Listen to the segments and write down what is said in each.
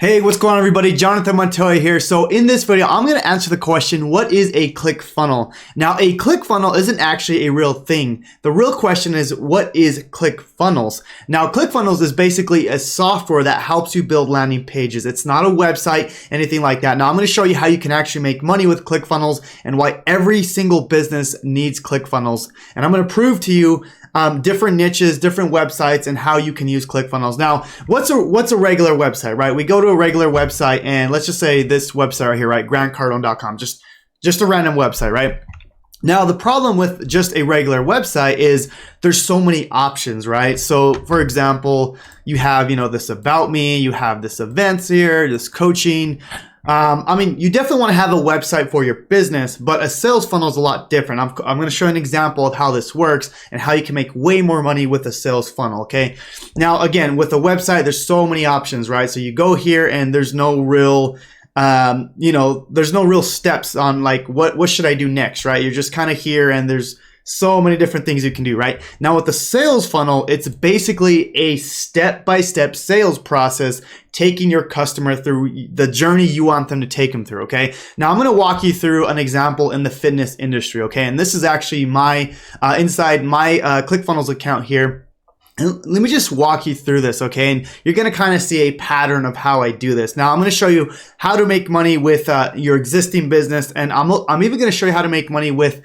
Hey, what's going on everybody? Jonathan Montoya here. So in this video, I'm going to answer the question, what is a ClickFunnel? Now, a ClickFunnel isn't actually a real thing. The real question is, what is ClickFunnels? Now, ClickFunnels is basically a software that helps you build landing pages. It's not a website, anything like that. Now, I'm going to show you how you can actually make money with ClickFunnels and why every single business needs ClickFunnels. And I'm going to prove to you different niches, different websites, and how you can use ClickFunnels. Now, what's a regular website, right? We go to a regular website, and let's just say this website right here, right? GrantCardone.com, just a random website, right? Now, the problem with just a regular website is there's so many options, right? So, for example, you have, this about me, you have this events here, this coaching. You definitely want to have a website for your business, but a sales funnel is a lot different. I'm going to show you an example of how this works and how you can make way more money with a sales funnel, okay? Now, again, with a website, there's so many options, right? So you go here and there's no real, there's no real steps on like, what should I do next, right? You're just kind of here and there's so many different things you can do, right? Now with the sales funnel, it's basically a step-by-step sales process, taking your customer through the journey you want them to take them through, okay? Now I'm gonna walk you through an example in the fitness industry, okay? And this is actually my, inside my ClickFunnels account here. And let me just walk you through this, okay? And you're gonna kind of see a pattern of how I do this. Now I'm gonna show you how to make money with your existing business, and I'm even gonna show you how to make money with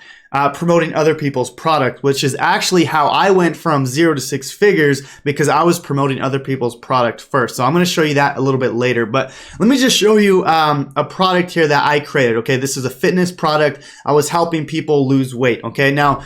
promoting other people's product, which is actually how I went from 0 to 6 figures, because I was promoting other people's product first. So I'm gonna show you that a little bit later, but let me just show you a product here that I created, okay? This is a fitness product. I was helping people lose weight, okay? Now,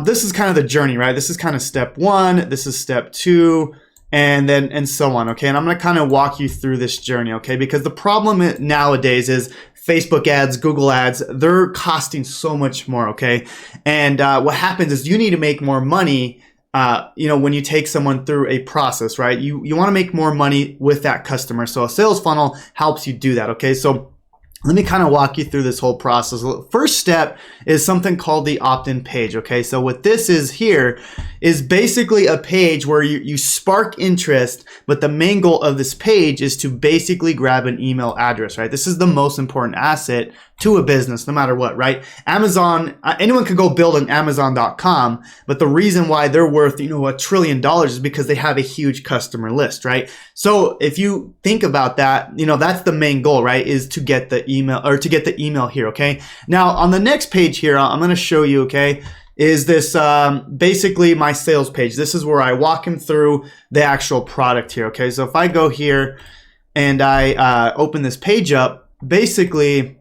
this is kind of the journey, right? This is kind of step 1, this is step 2, and so on, okay? And I'm gonna kind of walk you through this journey, okay? Because the problem nowadays is Facebook ads, Google ads, they're costing so much more, okay? And what happens is you need to make more money, when you take someone through a process, right? You wanna make more money with that customer. So a sales funnel helps you do that, okay? So let me kind of walk you through this whole process. First step is something called the opt-in page, okay? So what this is here is basically a page where you spark interest, but the main goal of this page is to basically grab an email address, right? This is the most important asset to a business, no matter what, right? Amazon, anyone could go build an Amazon.com, but the reason why they're worth, $1 trillion is because they have a huge customer list, right? So if you think about that, that's the main goal, right? Is to get the email, or to get the email here, okay? Now on the next page here, I'm going to show you, okay, is this basically my sales page. This is where I walk him through the actual product here, okay? So if I go here and I open this page up, basically,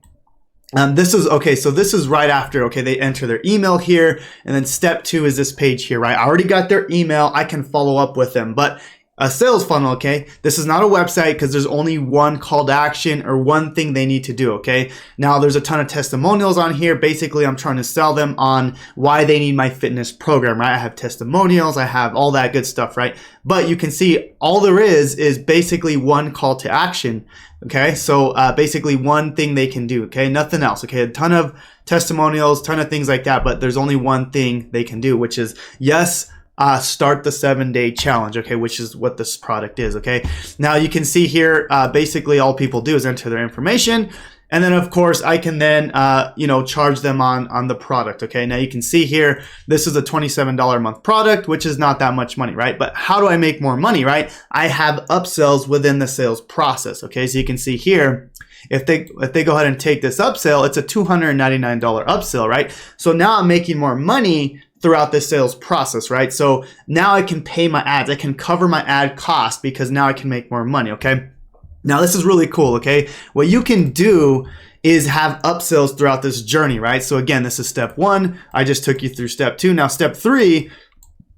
this is, okay, so this is right after, okay, they enter their email here, and then step 2 is this page here, right? I already got their email, I can follow up with them, but a sales funnel, okay, this is not a website because there's only one call to action or one thing they need to do, okay? Now there's a ton of testimonials on here. Basically, I'm trying to sell them on why they need my fitness program, right? I have testimonials, I have all that good stuff, right? But you can see all there is basically one call to action, okay? So basically one thing they can do, okay? Nothing else, okay? A ton of testimonials, ton of things like that, but there's only one thing they can do, which is, yes, start the 7-day challenge, okay, which is what this product is, okay? Now you can see here, basically all people do is enter their information, and then of course I can then, charge them on the product, okay? Now you can see here, this is a $27 a month product, which is not that much money, right? But how do I make more money, right? I have upsells within the sales process, okay? So you can see here, if they go ahead and take this upsell, it's a $299 upsell, right? So now I'm making more money throughout this sales process, right? So now I can pay my ads. I can cover my ad cost because now I can make more money, okay? Now this is really cool, okay? What you can do is have upsells throughout this journey, right? So again, this is step 1. I just took you through step 2. Now step 3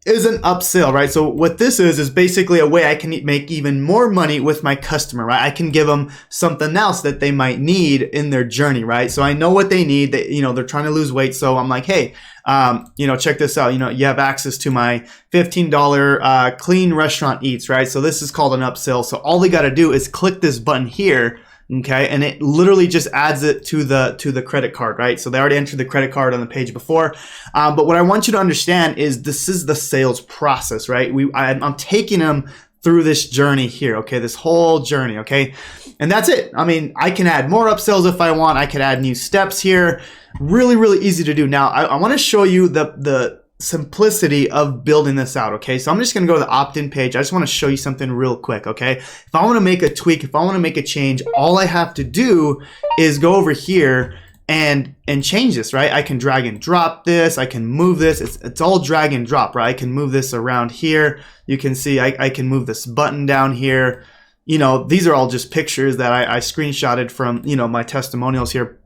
is an upsell, right? So what this is basically a way I can make even more money with my customer, right? I can give them something else that they might need in their journey, right? So I know what they need. They're trying to lose weight. So I'm like, hey, check this out. You have access to my $15 clean restaurant eats, right? So this is called an upsell. So all they got to do is click this button here, okay, and it literally just adds it to the credit card, right? So they already entered the credit card on the page before, but what I want you to understand is this is the sales process, right? I'm taking them through this journey here, okay? This whole journey, okay? And that's it. I mean, I can add more upsells if I want. I could add new steps here. Really, really easy to do. Now, I want to show you the simplicity of building this out, okay? So I'm just going to go to the opt-in page. I just want to show you something real quick, okay? If I want to make a tweak, if I want to make a change, all I have to do is go over here and change this, right? I can drag and drop this. I can move this. It's all drag and drop, right? I can move this around here. You can see I can move this button down here. You know, these are all just pictures that I screenshotted from, you know, my testimonials here.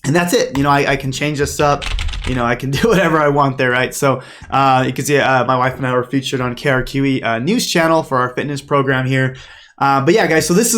And that's it. You know, I can change this up. You know, I can do whatever I want there, right? So you can see my wife and I were featured on KRQE news channel for our fitness program here. But yeah, guys, so this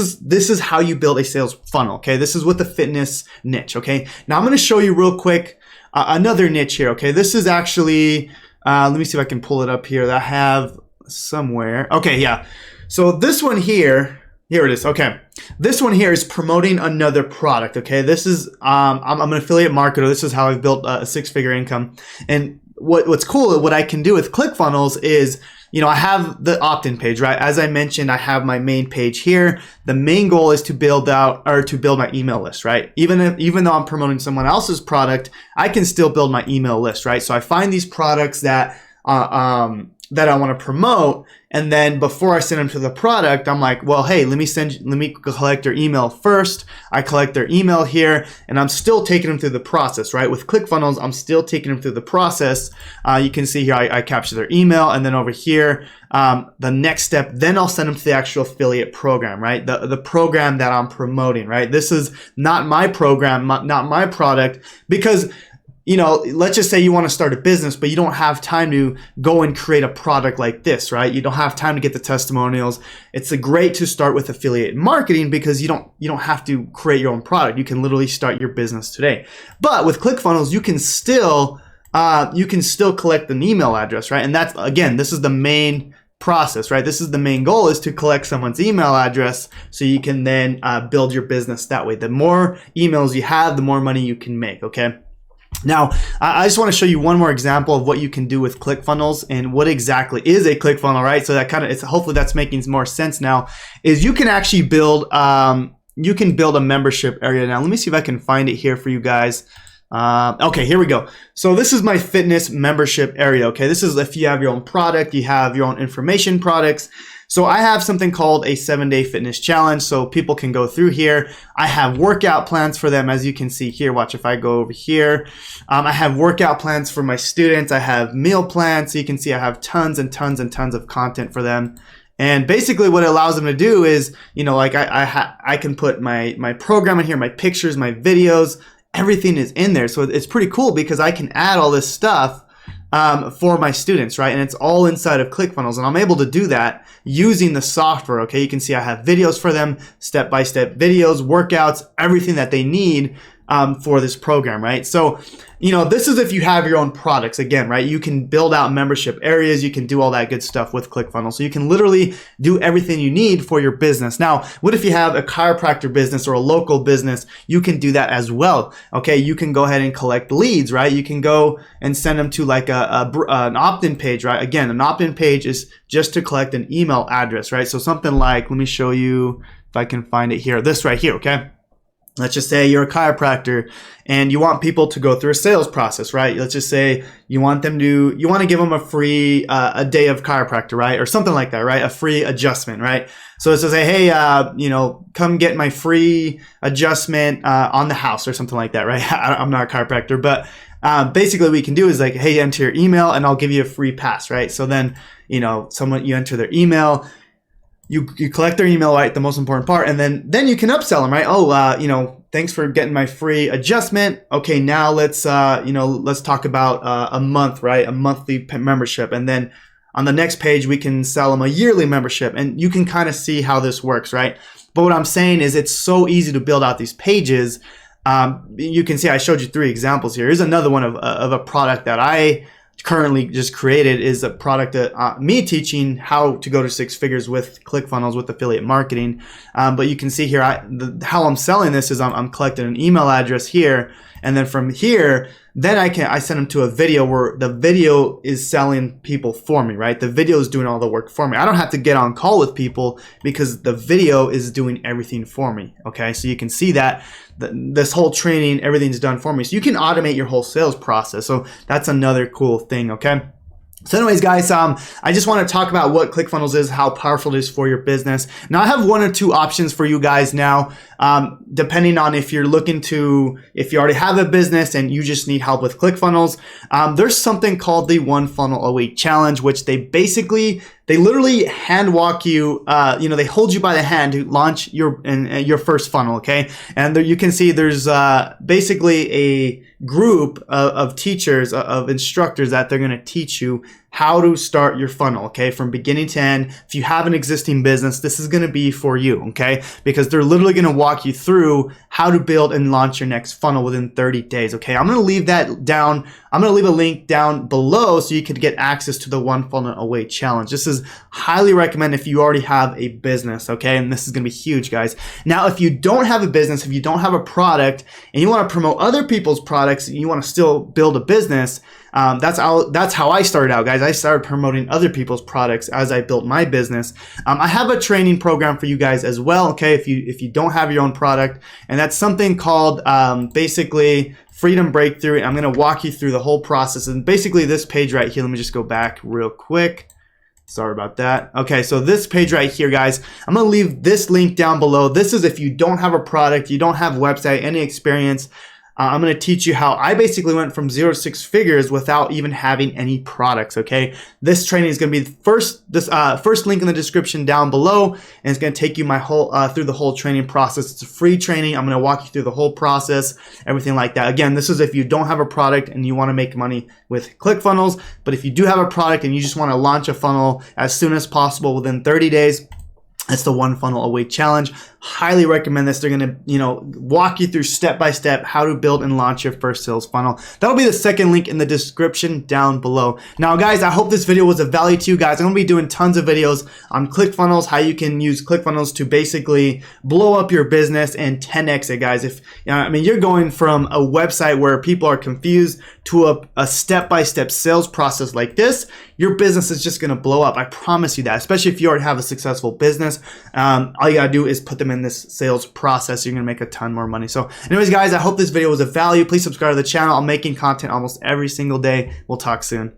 is how you build a sales funnel, okay? This is with the fitness niche, okay? Now I'm going to show you real quick another niche here, okay? This is actually, let me see if I can pull it up here that I have somewhere. Okay, yeah. So this one here it is, okay. This one here is promoting another product, okay? This is, I'm an affiliate marketer. This is how I've built a six-figure income. And what's cool, what I can do with Clickfunnels is, you know, I have the opt-in page, right? As I mentioned, I have my main page here. The main goal is to build my email list, right? Even though I'm promoting someone else's product, I can still build my email list, right? So I find these products that I want to promote, and then before I send them to the product, I'm like, well, hey, let me collect their email first. I collect their email here, and I'm still taking them through the process, right? With Clickfunnels, I'm still taking them through the process. You can see here, I capture their email, and then over here, the next step, then I'll send them to the actual affiliate program, right? The program that I'm promoting, right? This is not my program, not my product, because you know, let's just say you want to start a business, but you don't have time to go and create a product like this, right? You don't have time to get the testimonials. It's great to start with affiliate marketing because you don't have to create your own product. You can literally start your business today. But with Clickfunnels, you can still collect an email address, right? And that's, again, this is the main process, right? This is the main goal, is to collect someone's email address so you can then build your business that way. The more emails you have, the more money you can make, okay? Now, I just want to show you one more example of what you can do with Clickfunnels and what exactly is a ClickFunnel, right? So that hopefully that's making more sense now, is you can actually build a membership area. Now, let me see if I can find it here for you guys. Okay, here we go. So this is my fitness membership area, okay? This is if you have your own product, you have your own information products. So I have something called a 7-day fitness challenge, so people can go through here. I have workout plans for them, as you can see here. Watch if I go over here. I have workout plans for my students. I have meal plans, so you can see I have tons and tons and tons of content for them. And basically what it allows them to do is, you know, like I can put my program in here, my pictures, my videos, everything is in there. So it's pretty cool because I can add all this stuff for my students, right? And it's all inside of Clickfunnels, and I'm able to do that using the software, okay? You can see I have videos for them, step-by-step videos, workouts, everything that they need for this program, right? So, you know, this is if you have your own products, again, right? You can build out membership areas, you can do all that good stuff with Clickfunnels. So you can literally do everything you need for your business. Now, what if you have a chiropractor business or a local business? You can do that as well, okay? You can go ahead and collect leads, right? You can go and send them to like an opt-in page, right? Again, an opt-in page is just to collect an email address, right? So something like, let me show you if I can find it here, this right here, okay? Let's just say you're a chiropractor and you want people to go through a sales process, right? Let's just say you want to give them a free, a day of chiropractor, right? Or something like that, right? A free adjustment, right? So it's to say, hey, you know, come get my free adjustment on the house or something like that, right? I'm not a chiropractor, but basically what we can do is like, hey, enter your email and I'll give you a free pass, right? So then, you know, you enter their email, you collect their email, right? The most important part. And then you can upsell them, right? Oh, you know, thanks for getting my free adjustment. Okay, now let's talk about a month, right? A monthly membership. And then on the next page, we can sell them a yearly membership. And you can kind of see how this works, right? But what I'm saying is it's so easy to build out these pages. You can see I showed you 3 examples here. Here's another one of a product that I currently just created, is a product that me teaching how to go to 6 figures with Clickfunnels with affiliate marketing. But you can see here how I'm selling this is I'm collecting an email address here, And then from here, then I send them to a video where the video is selling people for me, right? The video is doing all the work for me. I don't have to get on call with people because the video is doing everything for me, okay? So you can see that this whole training, everything's done for me. So you can automate your whole sales process. So that's another cool thing, okay? So anyways, guys, I just want to talk about what Clickfunnels is, how powerful it is for your business. Now, I have one or two options for you guys now, depending on if you're looking to, if you already have a business and you just need help with Clickfunnels. There's something called the One Funnel a Week Challenge, which they literally hand walk you, they hold you by the hand to launch your first funnel, okay? And there you can see there's basically a group of teachers, of instructors that they're going to teach you how to start your funnel, okay, from beginning to end. If you have an existing business, this is going to be for you, okay, because they're literally going to walk you through how to build and launch your next funnel within 30 days, okay. I'm going to leave that down. I'm going to leave a link down below so you could get access to the One Funnel Away Challenge. This is highly recommended if you already have a business, okay, and this is going to be huge, guys. Now, if you don't have a business, if you don't have a product, and you want to promote other people's products, and you want to still build a business, that's how I started out, guys. I started promoting other people's products as I built my business. I have a training program for you guys as well, okay, if you don't have your own product, and that's something called basically Freedom Breakthrough. I'm going to walk you through the whole process, and basically this page right here, let me just go back real quick. Sorry about that. Okay, so this page right here, guys, I'm going to leave this link down below. This is if you don't have a product, you don't have a website, any experience. I'm going to teach you how I basically went from 0 to 6 figures without even having any products, okay? This training is going to be first link in the description down below, and it's going to take you through the whole training process. It's a free training. I'm going to walk you through the whole process, everything like that. Again, this is if you don't have a product and you want to make money with Clickfunnels, but if you do have a product and you just want to launch a funnel as soon as possible within 30 days, that's the One Funnel Away Challenge. Highly recommend this. They're going to, walk you through step by step how to build and launch your first sales funnel. That'll be the second link in the description down below. Now, guys, I hope this video was of value to you guys. I'm going to be doing tons of videos on Clickfunnels, how you can use Clickfunnels to basically blow up your business and 10x it, guys. If you're going from a website where people are confused to a step-by-step sales process like this, your business is just going to blow up. I promise you that, especially if you already have a successful business. All you got to do is put them in this sales process. You're going to make a ton more money. So anyways, guys, I hope this video was of value. Please subscribe to the channel. I'm making content almost every single day. We'll talk soon.